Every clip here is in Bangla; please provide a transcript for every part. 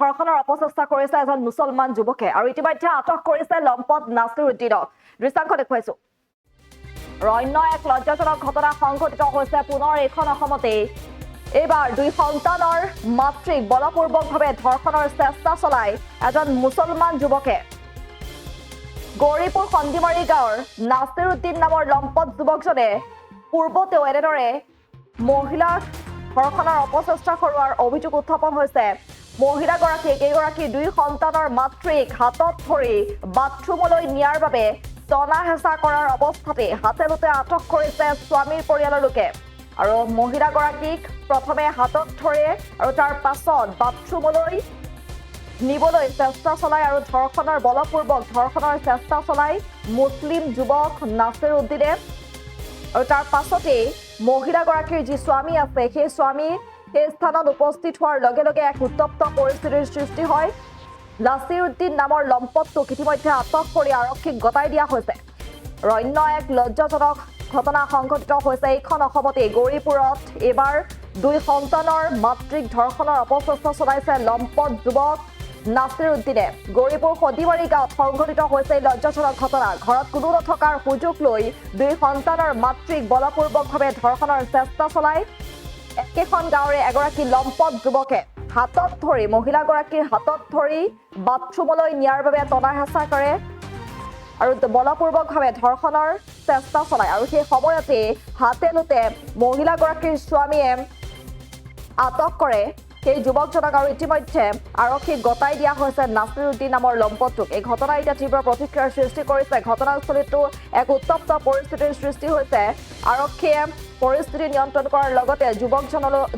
ধৰ্ষণৰ অপচেষ্টা কৰিছে এজন মুছলমান যুৱকে আৰু ইতিমধ্যে আটক কৰিছে লম্পট নাছিৰুদ্দিনক। দৃশ্যাংশ দেখুৱাইছো। অন্য এক লজ্জাজনক ঘটনা সংঘটিত হৈছে পুনৰ এইখন অসমতেই। এইবাৰ 2 সন্তানৰ মাতৃক বলপূৰ্বকভাৱে ধৰ্ষণৰ চেষ্টা চলাই এজন মুছলমান যুৱকে। গৌৰীপুৰ সন্দিমাৰী গাঁৱৰ নাছিৰুদ্দিন নামৰ লম্পট যুৱকজনে পূৰ্বতেও এনেদৰে মহিলাক ধৰ্ষণৰ অপচেষ্টা কৰোৱাৰ অভিযোগ উত্থাপন হৈছে। মহিলাগৰাকীক কেইগৰাকী 2 সন্তানৰ মাতৃক হাতত ধৰি বাথৰুমলৈ নিয়াৰ বাবে টনা হেঁচা কৰাৰ অৱস্থাতে হাতেলোতে আটক কৰিছে স্বামীৰ পৰিয়ালৰ লোকে। আৰু মহিলাগৰাকীক প্ৰথমে হাতত ধৰে আৰু তাৰ পাছত বাথৰুমলৈ নিবলৈ চেষ্টা চলায় আৰু বলপূৰ্বক ধৰ্ষণৰ চেষ্টা চলায় মুছলিম যুৱক নাছিৰুদ্দিনে। আৰু তাৰ পাছতেই মহিলাগৰাকীৰ যি স্বামী আছে সেই স্বামী সেই স্থানত উপস্থিত হোৱাৰ লগে লগে এক উত্তপ্ত পৰিস্থিতিৰ সৃষ্টি হয়। নাছিৰুদ্দিন নামৰ লম্পটটোক ইতিমধ্যে আটক কৰি আৰক্ষীক গতাই দিয়া হৈছে। অন্য এক লজ্জাজনক ঘটনা সংঘটিত হৈছে এইখন অসমতে। গৌৰীপুৰত এইবাৰ 2 সন্তানৰ মাতৃক ধৰ্ষণৰ অপচেষ্টা চলাইছে লম্পট যুৱক নাছিৰুদ্দিনে। গৌৰীপুৰ সন্দিমাৰী গাঁৱত সংঘটিত হৈছে এই লজ্জাজনক ঘটনা। ঘৰত কোনো নথকাৰ সুযোগ লৈ 2 সন্তানৰ মাতৃক বলপূৰ্বকভাৱে ধৰ্ষণৰ চেষ্টা চলাই একেখন গাঁৱৰে এগৰাকী লম্পট যুৱকে হাতত ধৰি মহিলাগৰাকীৰ হাতত ধৰি বাথৰুমলৈ নিয়াৰ বাবে টনা হেঁচা কৰে আৰু বলপূৰ্বকভাৱে ধৰ্ষণৰ চেষ্টা চলায়। আৰু সেই সময়তে হাতেলোতে মহিলাগৰাকীৰ স্বামীয়ে আটক কৰে সেই যুৱকজনক আৰু ইতিমধ্যে আৰক্ষীক গতাই দিয়া হৈছে নাছিৰুদ্দিন নামৰ লম্পটটোক। এই ঘটনাই এতিয়া তীব্ৰ প্ৰতিক্ৰিয়াৰ সৃষ্টি কৰিছে। ঘটনাস্থলীতো এক উত্তপ্ত পৰিস্থিতিৰ সৃষ্টি হৈছে। আৰক্ষীয়ে পৰিস্থিতি নিয়ন্ত্ৰণ কৰাৰ লগতে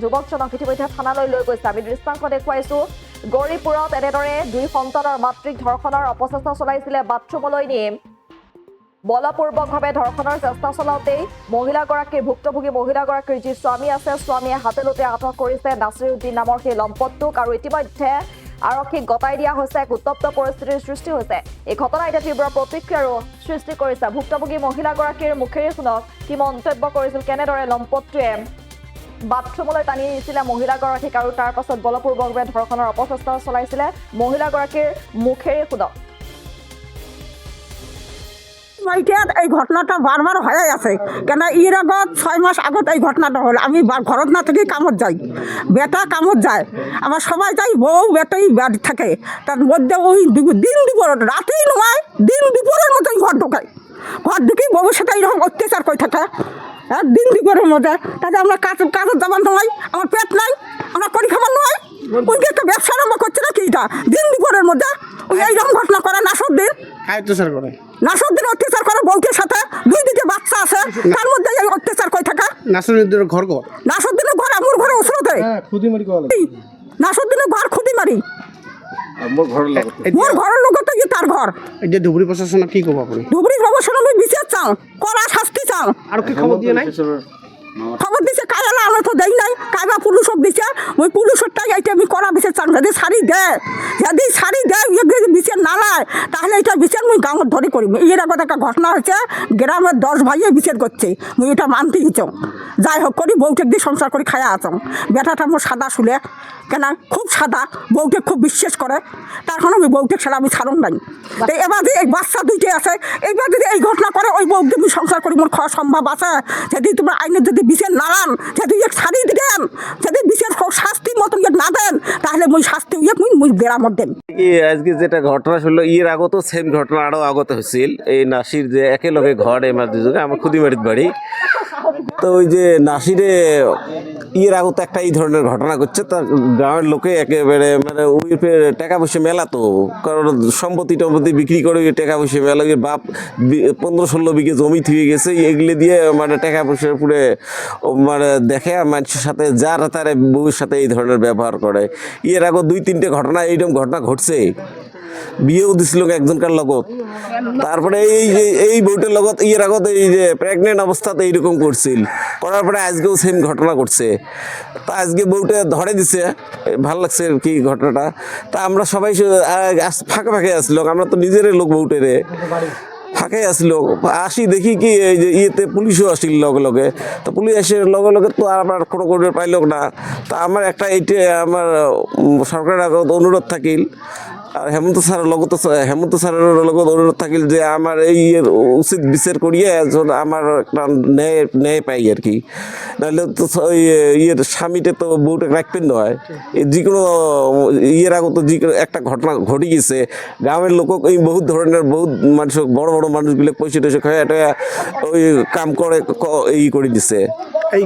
যুৱকজনক ইতিমধ্যে থানালৈ লৈ গৈছে। আমি দৃশ্যাংশ দেখুৱাইছো। গৌৰীপুৰত এনেদৰে 2 সন্তানৰ মাতৃক ধৰ্ষণৰ অপচেষ্টা চলাইছিলে। বাথৰুমলৈ নি বলপূৰ্বকভাৱে ধৰ্ষণৰ চেষ্টা চলাওঁতেই ভুক্তভোগী মহিলাগৰাকীৰ যি স্বামী আছে স্বামীয়ে হাতেলোতে আটক কৰিছে নাছিৰুদ্দিন নামৰ সেই লম্পটটোক আৰু ইতিমধ্যে আৰক্ষীক গতাই দিয়া হৈছে। এক উত্তপ্ত পৰিস্থিতিৰ সৃষ্টি হৈছে। এই ঘটনাই এতিয়া তীব্ৰ প্ৰতিক্ৰিয়াৰো সৃষ্টি কৰিছে। ভুক্তভোগী মহিলাগৰাকীৰ মুখেৰে শুনক কি মন্তব্য কৰিছিল, কেনেদৰে লম্পটটোৱে বাথৰুমলৈ টানি নিছিলে মহিলাগৰাকীক আৰু তাৰ পাছত বলপূৰ্বকভাৱে ধৰ্ষণৰ অপচেষ্টা চলাইছিলে। মহিলাগৰাকীৰ মুখেৰে শুনক। এই ঘটনাটা বারবার হয়ে আছে কেন এর আগত 6 মাস আগত এই ঘটনাটা হল। আমি ঘরত না থেকে কামত যাই, বেটা কামত যায়, আমার সবাই যাই, বউ বেটাই বাড়ি থাকে। তার মধ্যে ওই দিন দুপুর রাতেই নয় দিন দুপুরের মতোই ঘর ঢোকায়। ঘর ঢুকেই বউর সাথে এইরকম অত্যাচার করে থাকে দিন দুপুরের মধ্যে। তাতে আমরা কাজের যাবার নয়, আমার পেট নাই, আমরা করি খাবার নয়। ওই একটা ব্যবসা আরম্ভ করছে না কি এটা দিন দুপুরের মধ্যে ওই এইরকম ঘটনা করে নাসুদ্দিন অত্যাচার করে বউকের সাথে। 2 দিকে বাচ্চা আছে, তার মধ্যে এই অত্যাচার করে থাকা। নাসুদ্দিনের ঘর আমার ঘরে ওসরতে নাসুদ্দিনের ঘর খুদিমারি মোর ঘরের লোক তো তার ঘর। ধুবুৰী প্ৰশাসন কি ক'ব আপুনি? ধুবুৰী প্রশাসন আমি বিচার চাও, কড়া শাস্তি চাও। আৰু কি খবৰ দিয়ে নাই? খবর দিছে কাইলা আমরা তো দেই নাই, কাইবা পুলিশক দিছে। ওই পুলিশেরটাই এইটা আমি করা বিচার চান। যদি সারি দেয় যদি বিচার না নেয় তাহলে এটা বিচার মুই গাঁৱত ধরে করিম। এর আগত একটা ঘটনা হয়েছে, গ্রামের 10 ভাইয়ে বিচার করছে, মুই এটা মানতে গেছ। যাই হোক করি বউকে দিয়ে সংসার করে খায়া আছ। বেটাটা মোর সাদা শুলে কেন খুব সাদা, বউকে খুব বিশ্বাস করে, তখন আমি বউকে ছাড়া আমি ছাড়ন নাই। তো এবার যে এই বাচ্চা 2টে আছে, এইবার যদি এই ঘটনা করে ওই বউকে আমি সংসার করি মোর খাওয়া সম্ভব আছে। যদি তোমার আইনের যদি বিচার না নেন, যদি ছাড়ি দিলেন, যদি বিচার শাস্তি মতন না দেন তাহলে মুই শাস্তি মুই গ্রামত দেন। আজকে যেটা ঘটনা শুনলো এর আগত সেম ঘটনা আরও আগত হয়েছিল। এই নাসির যে একেলগে ঘর এমার দুজনে আমার খুদিমারিত বাড়ি। তো ওই যে নাসিরে এর আগত একটা এই ধরনের ঘটনা করছে, তার গ্রামের লোকে একেবারে মানে ওই টাকা পয়সা মেলা, তো কারণ সম্পত্তি বিক্রি করে টাকা পয়সা মেলা। বাপ 15-16 বিঘে জমি থুয়ে গেছে, এগুলি দিয়ে মানে টাকা পয়সা পুরে মানে দেখে মানুষের সাথে যার তার বউয়ের সাথে এই ধরনের ব্যবহার করে। এর আগত 2-3টে ঘটনা এইরকম ঘটনা ঘটছে। বিয়েও দিছিল একজনকার লগত। তারপরে এই বউটার লগত এর আগত এই যে প্রেগনেন্ট অবস্থাতে এইরকম করছিল, করার পরে আজকেও সেম ঘটনা করছে। তা আজকে বউটা ধরে দিছে, ভালো লাগছে আর কি ঘটনাটা। তা আমরা সবাই ফাঁকে আসলো, আমরা তো নিজের লোক বউটেরে। ফাঁকে আসলো আসি দেখি কি এই যে ইয়েতে পুলিশও আসছিল লগে লগে, তো পুলিশ এসে লগে লগে তো আমার কোনো করে পাইল না। তা আমার একটা এইটা আমার সরকারের আগত অনুরোধ থাকিল, আর হেমন্ত স্যারের লগত হেমন্ত স্যারের লগত অনুরোধ থাকিল যে আমার এই উচিত বিচার করিয়ে যেন আমার একটা ন্যায় ন্যায় পাই আর কি। নাহলে তো ওই ইয়ের স্বামীটা তো বউটা রাখবেন নয়, যে কোনো ইয়ের আগত যে কোনো একটা ঘটনা ঘটে গেছে, গ্রামের লোক এই বহুত ধরনের বহুত মানুষ বড় বড় মানুষগুলো পয়সা টয়সা খায় এটা ওই কাম করে ই করে দিছে। এই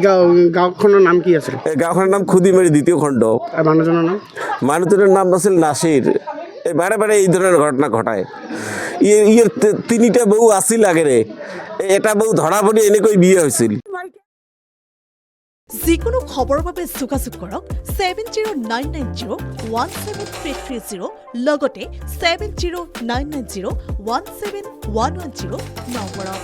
গাঁওখনৰ নাম কি আছিল? এই গাঁওখনের নাম খুদিমারি 2য় খণ্ড। আর মানুহজনৰ নাম? মানুষজনের নাম আছিল নাসির। এই বারে বারে এই ধরনের ঘটনা ঘটায়। ইয়ের 3টা বউ আসিল আগে রে, এটা বউ ধরা পড়ি এনেকৈ বিয়ে হয়েছিল। যিকোনো খবৰৰ বাবে যোগাযোগ কৰক 7099017330 লগতে 7099017110 নম্বৰত।